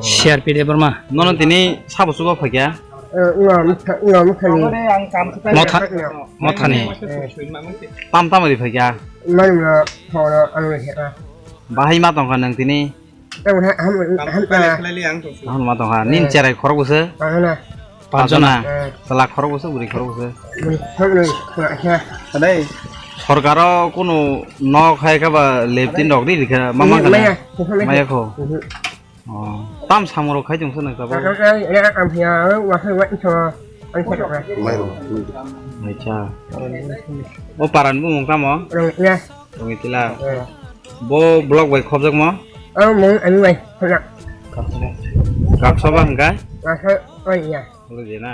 share pide berma nono tini sabu suba phagya motha ni tam tam ri phagya bahai ma tong kan tini ma tong kan nin cherai khorok buse pajona sala khorok buse buri khorok buse adai সরকারও কোনো ন খাই খাবা leptin doc দি লিখা মামা কানে মায়া খো tam samuro khai jong sene ka ba mai cha o paran bu mong tam o ngi tila bo blog bai khop jak mo mong ani bai kap sa ba hangka ka sa oi ya lo je na